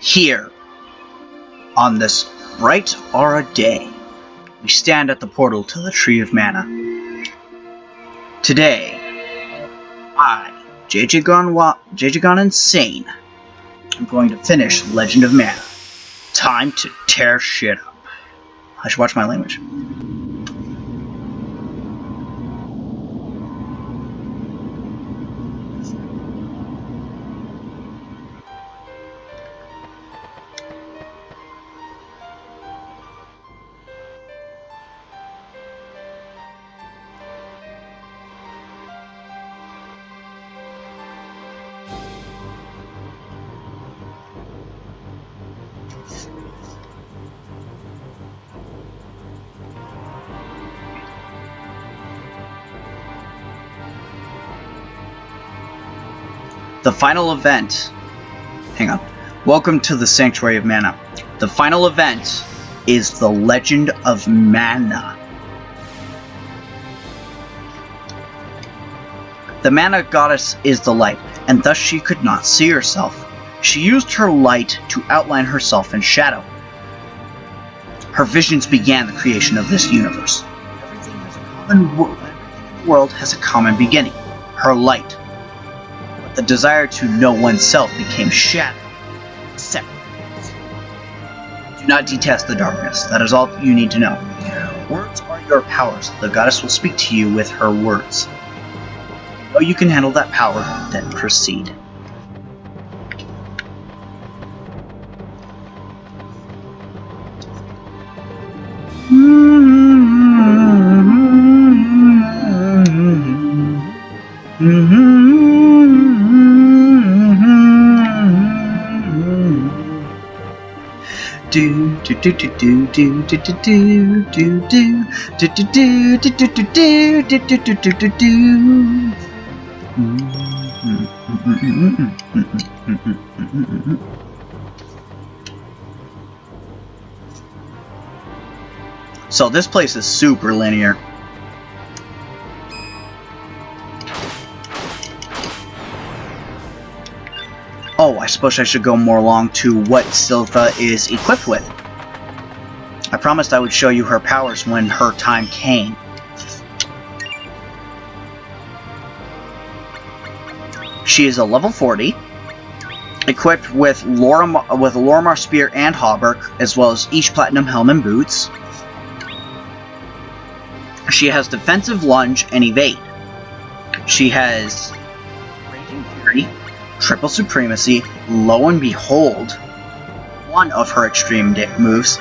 Here, on this bright aura day, we stand at the portal to the Tree of Mana. Today, I, JJ Gone Insane, I'm going to finish Legend of Mana. Time to tear shit up. I should watch my language. The final event. Hang on. Welcome to the Sanctuary of Mana. The final event is the Legend of Mana. The Mana Goddess is the light, and thus she could not see herself. She used her light to outline herself in shadow. Her visions began the creation of this universe. Everything in the world has a common beginning. Her light. The desire to know oneself became shattered. Separate. Do not detest the darkness. That is all you need to know. Words are your powers. The goddess will speak to you with her words. You know you can handle that power, then proceed. Do do do do do do do do do do do do do do do do do do do. So this place is super linear. Oh, I suppose I should go more along to what Siltha is equipped with. I promised I would show you her powers when her time came. She is a level 40, equipped with Lorimar Spear and Hauberk, as well as each Platinum Helm and Boots. She has Defensive Lunge and Evade. She has Raging Fury, Triple Supremacy, Lo and Behold, one of her extreme moves,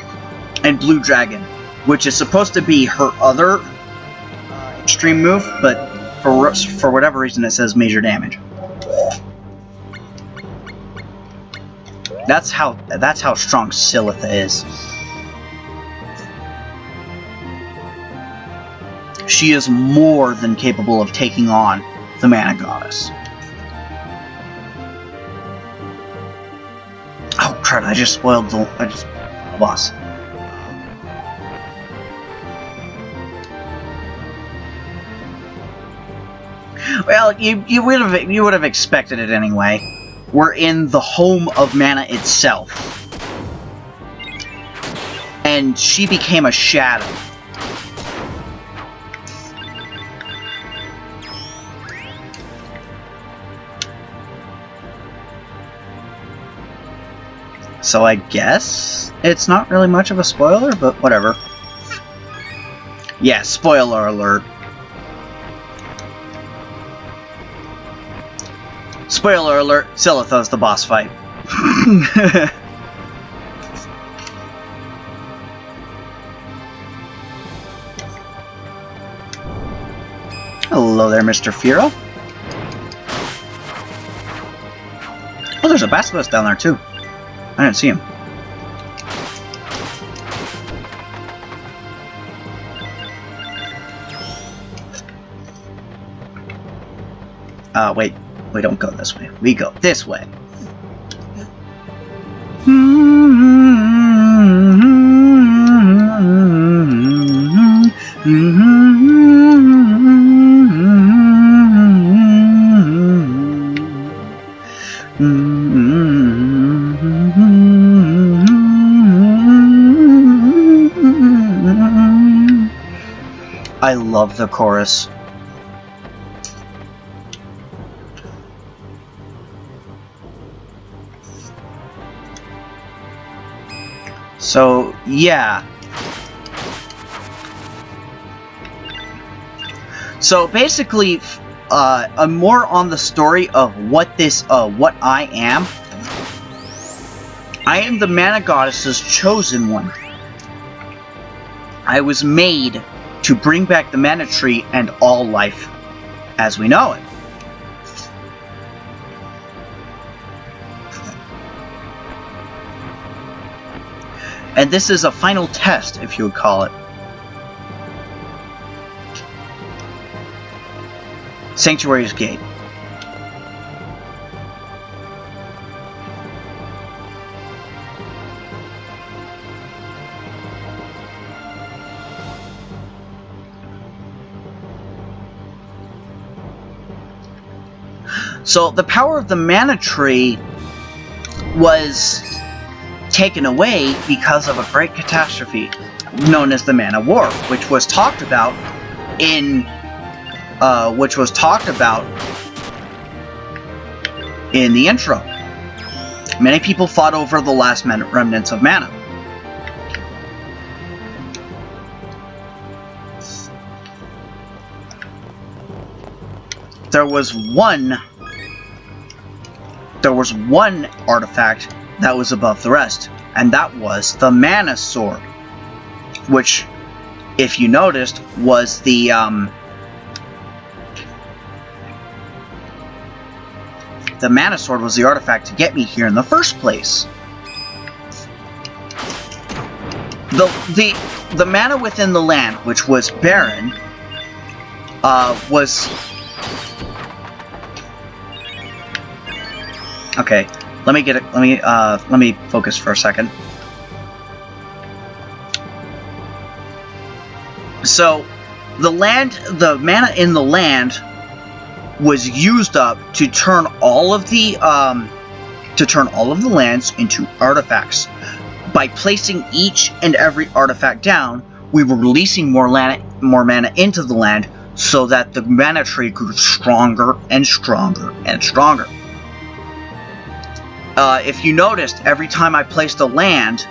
and Blue Dragon, which is supposed to be her other extreme move, but for whatever reason it says major damage. That's how strong Silitha is. She is more than capable of taking on the Mana Goddess. Oh crap! I just spoiled the boss. Well, you would have expected it anyway. We're in the home of Mana itself, and she became a shadow. So I guess it's not really much of a spoiler, but whatever. Yeah, spoiler alert. Spoiler alert, Silitha's the boss fight. Hello there, Mr. Firo. Oh, there's a basilisk down there, too. I didn't see him. Wait. We don't go this way. We go this way. I love the chorus. So, yeah. So basically, more on the story of what I am. I am the mana goddess's chosen one. I was made to bring back the mana tree and all life as we know it. And this is a final test, if you would call it. Sanctuary's Gate. So the power of the mana tree was taken away because of a great catastrophe known as the Mana War, which was talked about in the intro. Many people fought over the last remnants of mana. There was one artifact that was above the rest, and that was the Mana Sword, which, if you noticed, was the Mana Sword was the artifact to get me here in the first place. The mana within the land, which was barren, was... Okay, let me focus for a second. So, the mana in the land was used up to turn all of the lands into artifacts. By placing each and every artifact down, we were releasing more mana into the land, so that the mana tree grew stronger and stronger and stronger. If you noticed, every time I placed a land,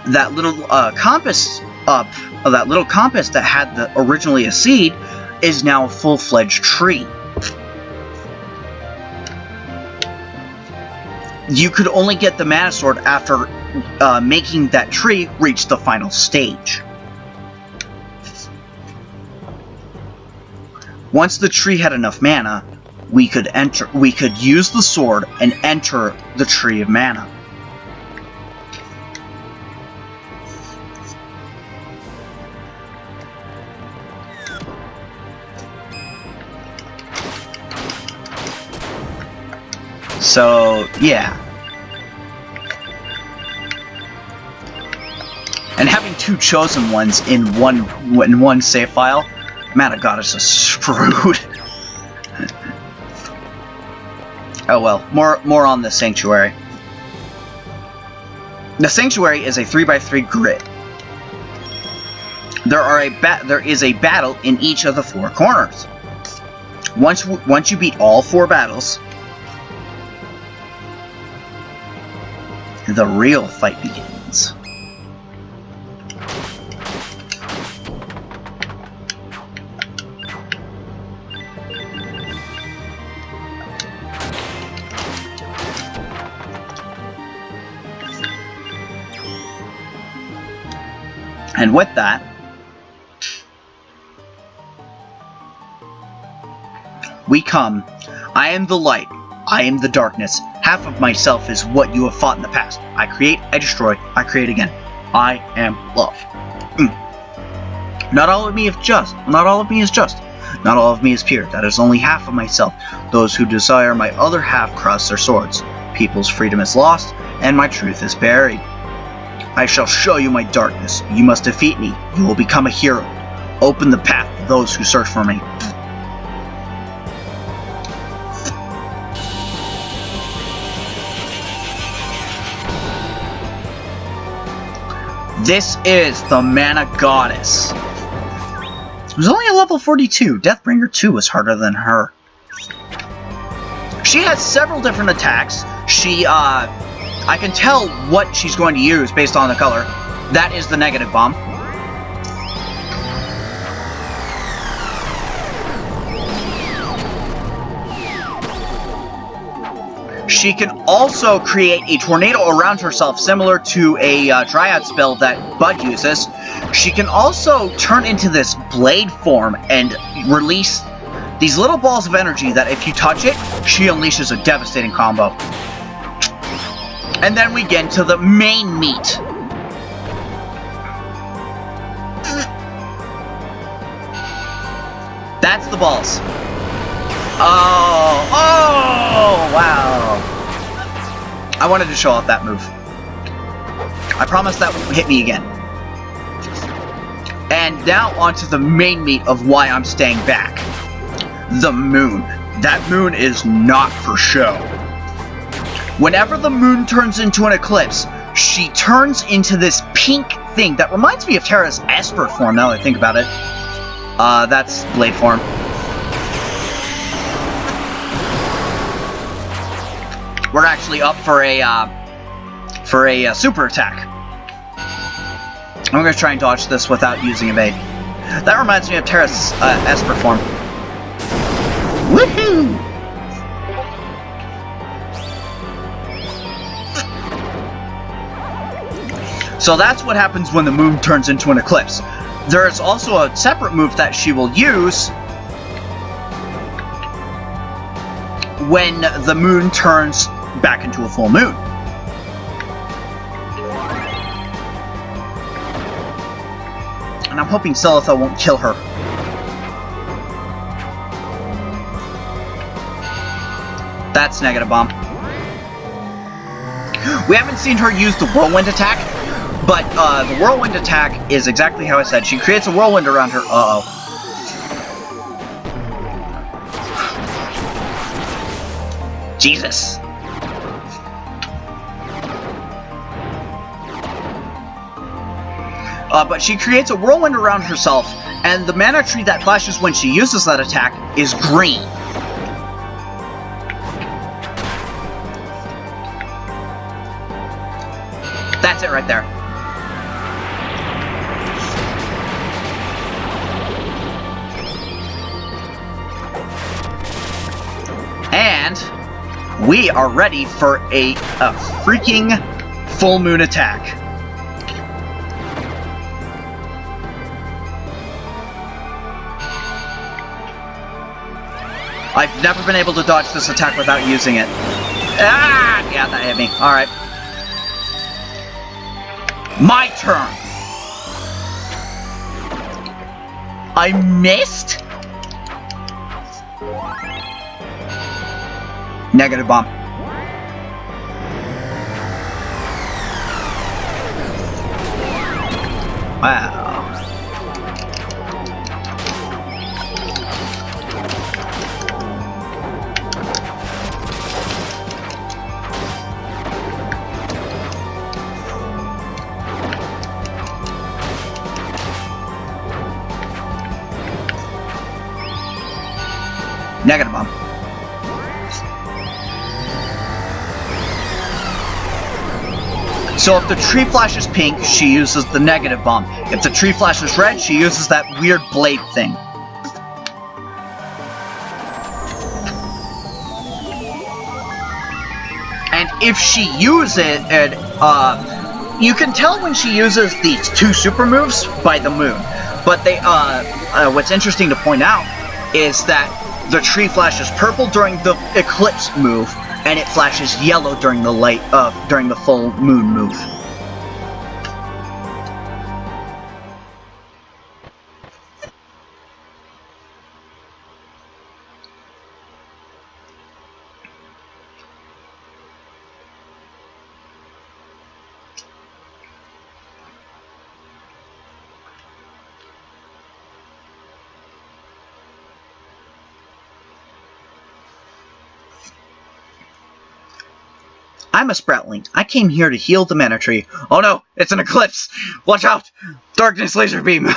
that little compass that had originally a seed is now a full-fledged tree. You could only get the Mana Sword after making that tree reach the final stage. Once the tree had enough mana, we could use the sword and enter the Tree of Mana. So, yeah. And having two chosen ones in one save file, Mana Goddess is screwed. Oh well, more on the Sanctuary. The Sanctuary is a 3x3 grid. There is a battle in each of the four corners. Once you beat all four battles, the real fight begins. And with that, we come. I am the light. I am the darkness. Half of myself is what you have fought in the past. I create, I destroy, I create again. I am love. Not all of me is just. Not all of me is just. Not all of me is pure. That is only half of myself. Those who desire my other half cross their swords. People's freedom is lost, and my truth is buried. I shall show you my darkness. You must defeat me. You will become a hero. Open the path to those who search for me. This is the Mana Goddess. It was only a level 42. Deathbringer 2 was harder than her. She has several different attacks. I can tell what she's going to use based on the color. That is the negative bomb. She can also create a tornado around herself, similar to a Dryad spell that Bud uses. She can also turn into this blade form and release these little balls of energy that if you touch it, she unleashes a devastating combo. And then we get into the main meat. That's the balls. Oh, wow. I wanted to show off that move. I promise that won't hit me again. And now onto the main meat of why I'm staying back. The moon. That moon is not for show. Whenever the moon turns into an eclipse, she turns into this pink thing that reminds me of Terra's Esper form, now that I think about it. That's blade form. We're actually up for a super attack. I'm going to try and dodge this without using evade. That reminds me of Terra's Esper form. Woohoo! So that's what happens when the moon turns into an eclipse. There is also a separate move that she will use when the moon turns back into a full moon. And I'm hoping Silitha won't kill her. That's negative bomb. We haven't seen her use the whirlwind attack, but the whirlwind attack is exactly how I said. She creates a whirlwind around her. Uh-oh. Jesus. But she creates a whirlwind around herself, and the mana tree that flashes when she uses that attack is green. That's it right there. And we are ready for a freaking full moon attack. I've never been able to dodge this attack without using it. Ah! Yeah, that hit me. Alright. My turn! I missed? Negative bomb. Wow. Negative bomb. So if the tree flashes pink, she uses the negative bomb. If the tree flashes red, she uses that weird blade thing. And if she uses it, you can tell when she uses these two super moves by the moon. But they, what's interesting to point out is that the tree flashes purple during the eclipse move, and it flashes yellow during the full moon move. I'm a Sproutling. I came here to heal the mana tree. Oh no, it's an eclipse! Watch out! Darkness laser beam!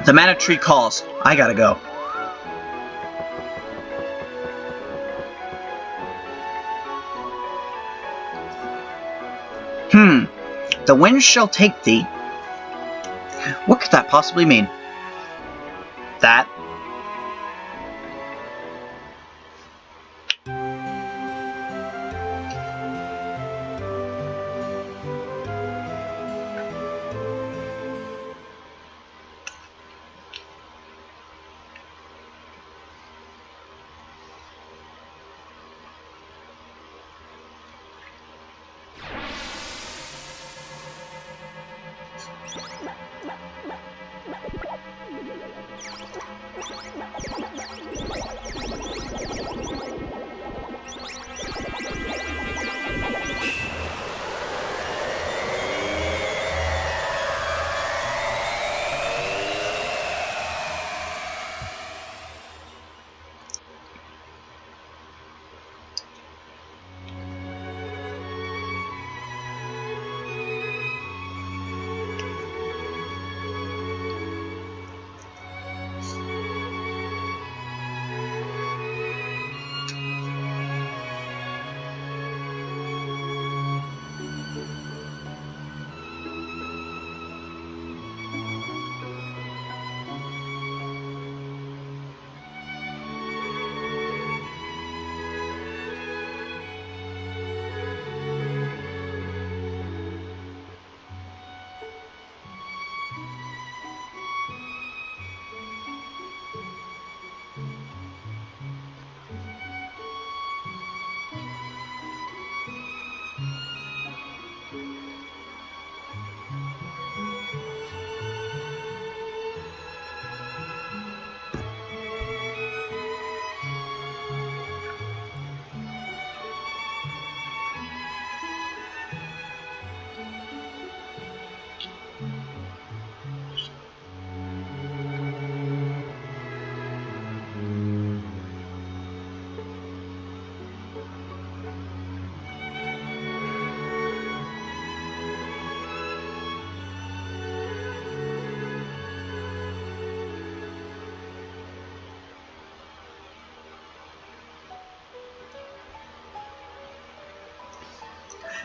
The mana tree calls. I gotta go. The wind shall take thee. What could that possibly mean? That.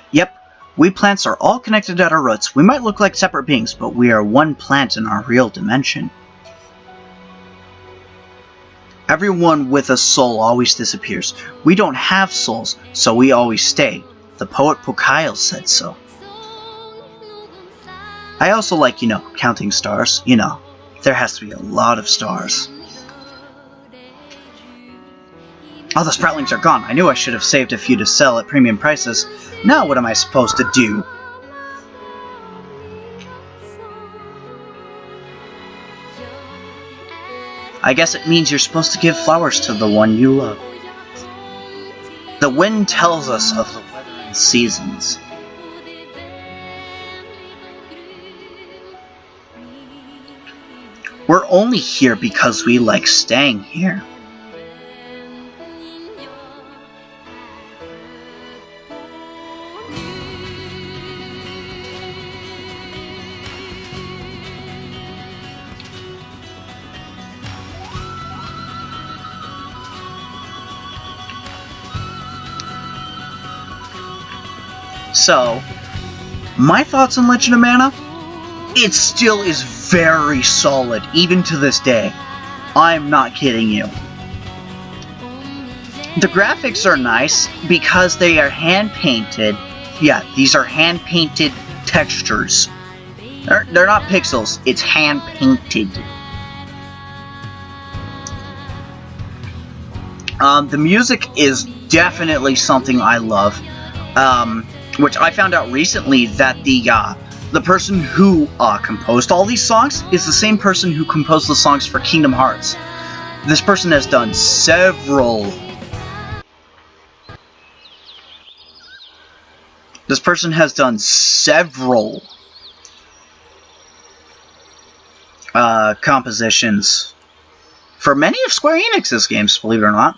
Yep, we plants are all connected at our roots. We might look like separate beings, but we are one plant in our real dimension. Everyone with a soul always disappears. We don't have souls, so we always stay. The poet Pokail said so. I also like, counting stars. There has to be a lot of stars. Oh, the sproutlings are gone. I knew I should have saved a few to sell at premium prices. Now what am I supposed to do? I guess it means you're supposed to give flowers to the one you love. The wind tells us of the weather and seasons. We're only here because we like staying here. So, my thoughts on Legend of Mana? It still is very solid, even to this day. I'm not kidding you. The graphics are nice because they are hand-painted. Yeah, these are hand-painted textures. They're not pixels, it's hand-painted. The music is definitely something I love. Which I found out recently that the person who composed all these songs is the same person who composed the songs for Kingdom Hearts. This person has done several. Compositions for many of Square Enix's games, believe it or not.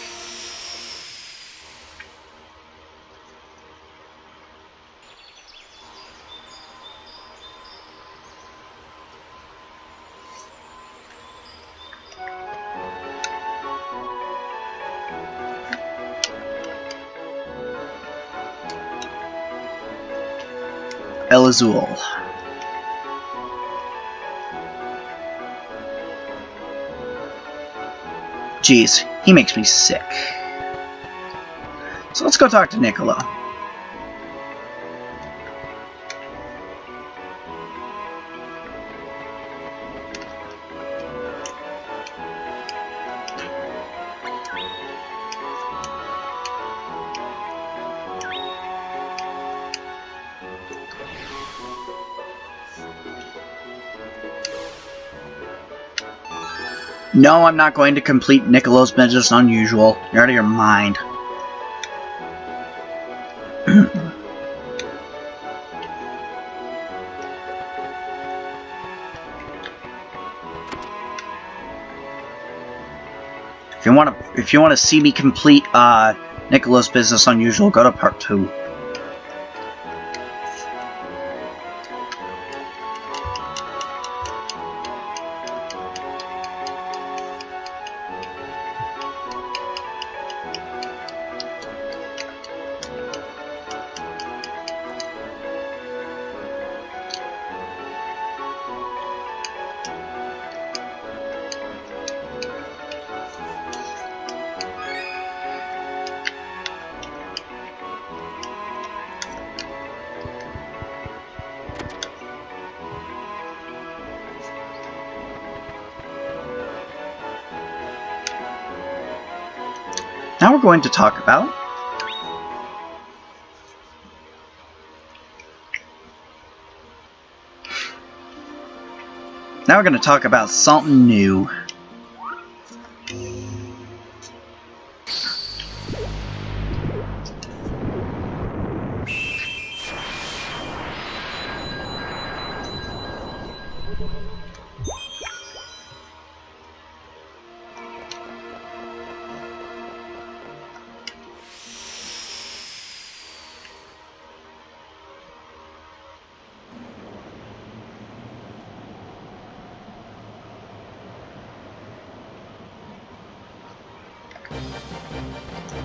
Elazul. Jeez, he makes me sick. So let's go talk to Niccolo. No, I'm not going to complete Niccolo's business unusual. You're out of your mind. If you want to see me complete Niccolo's business unusual, go to part 2. Now we're going to talk about something new.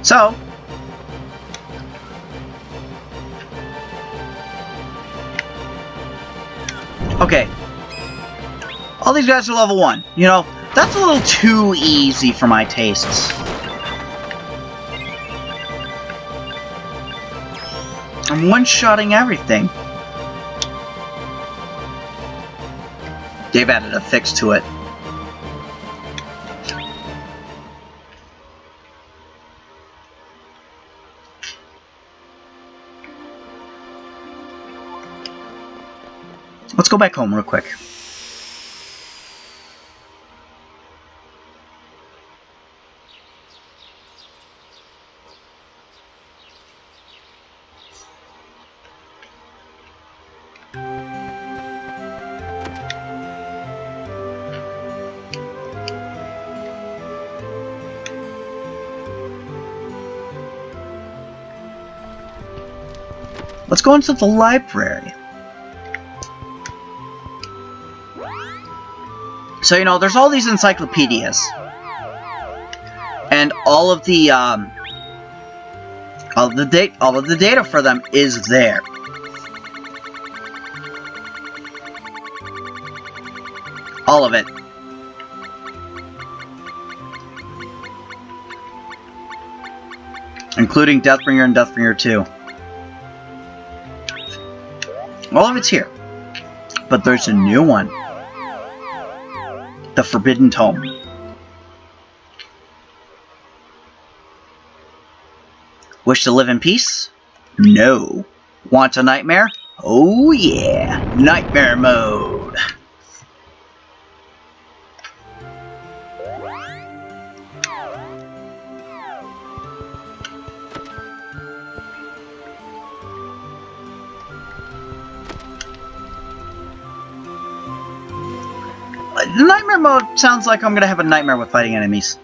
So, okay, all these guys are level 1. You know, that's a little too easy for my tastes. I'm one-shotting everything. They've added a fix to it. Let's go back home real quick. Let's go into the library. So, you know, there's all these encyclopedias. And all of the data for them is there. All of it. Including Deathbringer and Deathbringer 2. All of it's here. But there's a new one. The Forbidden Tome. Wish to live in peace? No. Want a nightmare? Oh yeah. Nightmare mode. Nightmare mode sounds like I'm gonna have a nightmare with fighting enemies.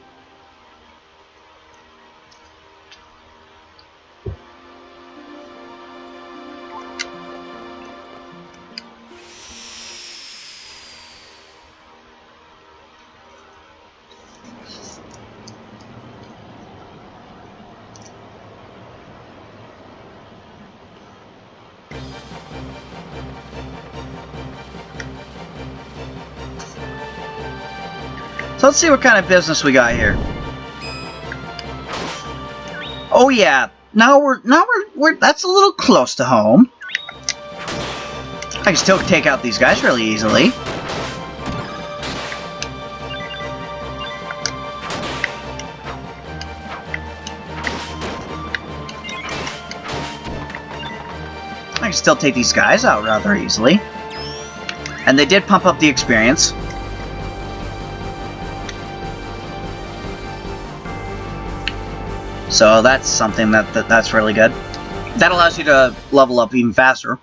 So let's see what kind of business we got here. Oh yeah, now we're that's a little close to home. I can still take out these guys really easily. I can still take these guys out rather easily. And they did pump up the experience. So that's something that's really good. That allows you to level up even faster.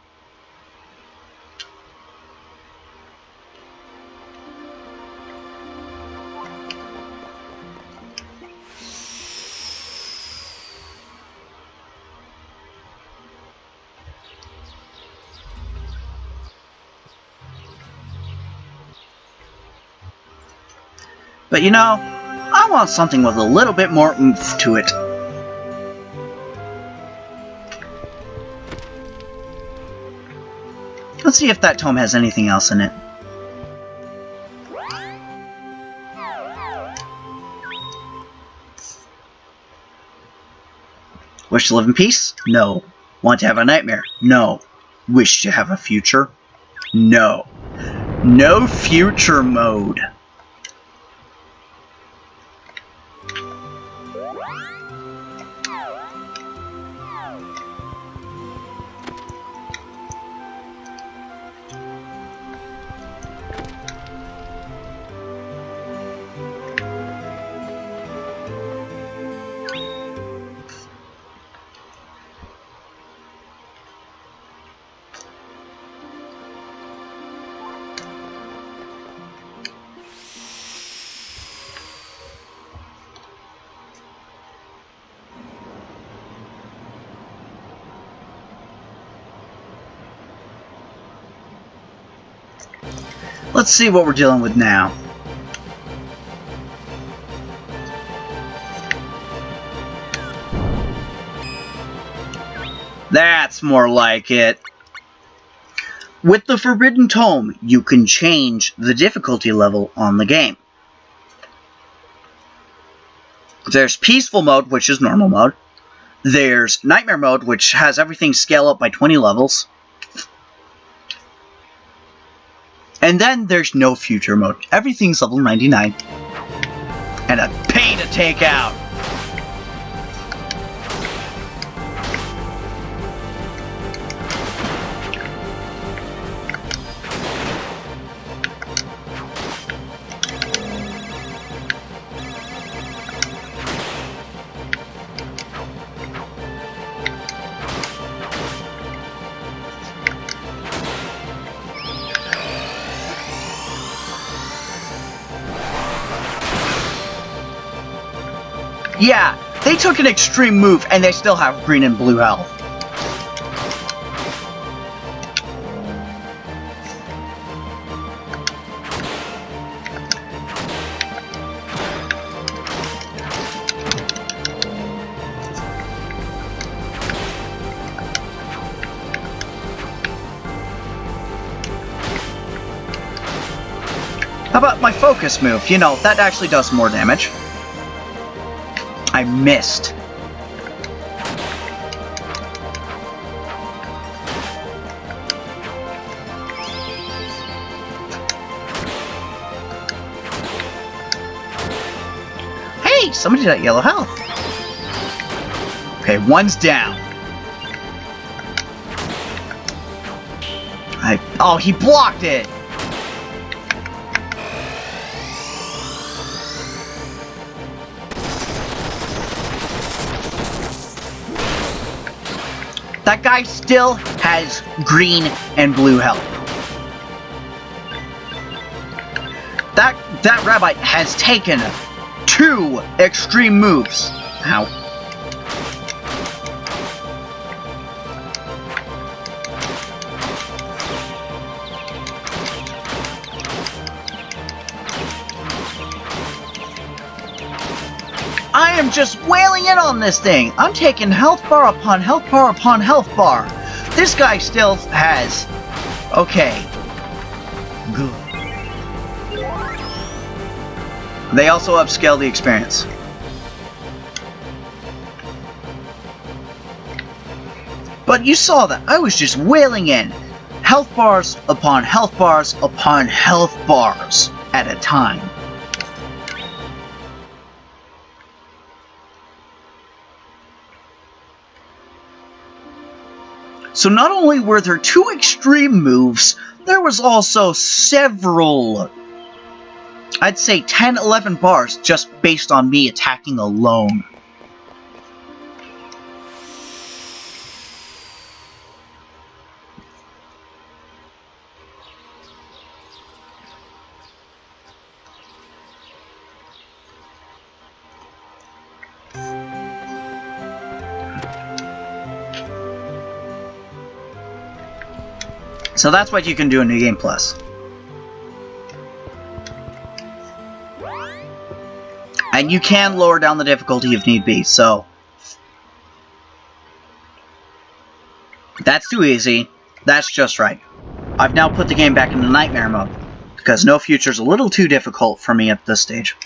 But you know, I want something with a little bit more oomph to it. Let's see if that tome has anything else in it. Wish to live in peace? No. Want to have a nightmare? No. Wish to have a future? No. No future mode. Let's see what we're dealing with now. That's more like it. With the Forbidden Tome, you can change the difficulty level on the game. There's Peaceful Mode, which is normal mode. There's Nightmare Mode, which has everything scale up by 20 levels. And then there's no future mode. Everything's level 99. And a pain to take out. Yeah, they took an extreme move and they still have green and blue health. How about my focus move? You know, that actually does more damage. I missed. Hey, somebody got yellow health. Okay, one's down. Oh, he blocked it. That guy still has green and blue health. That rabbit has taken 2 extreme moves. Ow. I am just wailing in on this thing. I'm taking health bar upon health bar upon health bar. This guy still has... Okay. Good. They also upscale the experience. But you saw that I was just wailing in health bars upon health bars upon health bars at a time. So not only were there 2 extreme moves, there was also several, I'd say 10, 11 bars just based on me attacking alone. So that's what you can do in New Game Plus. And you can lower down the difficulty if need be, so... That's too easy. That's just right. I've now put the game back into Nightmare mode, because No Future's a little too difficult for me at this stage.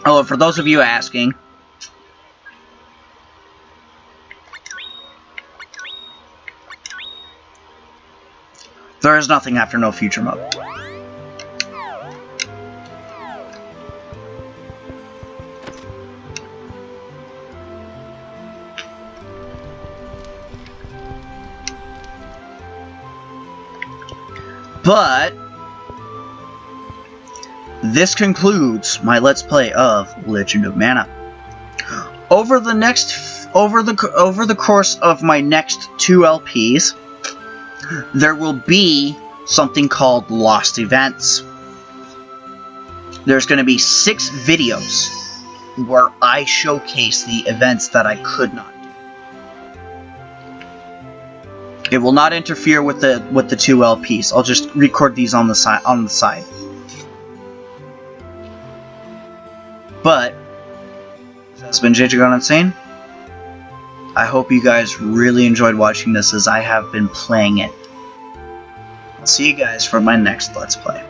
Oh, and for those of you asking... there is nothing after No Future mode. But this concludes my Let's Play of Legend of Mana. Over the course of my next 2 LPs, there will be something called Lost Events. There's going to be 6 videos where I showcase the events that I could not do. It will not interfere with the 2 LPs. I'll just record these on the side. But this has been JJ Gone Insane. I hope you guys really enjoyed watching this as I have been playing it. I'll see you guys for my next Let's Play.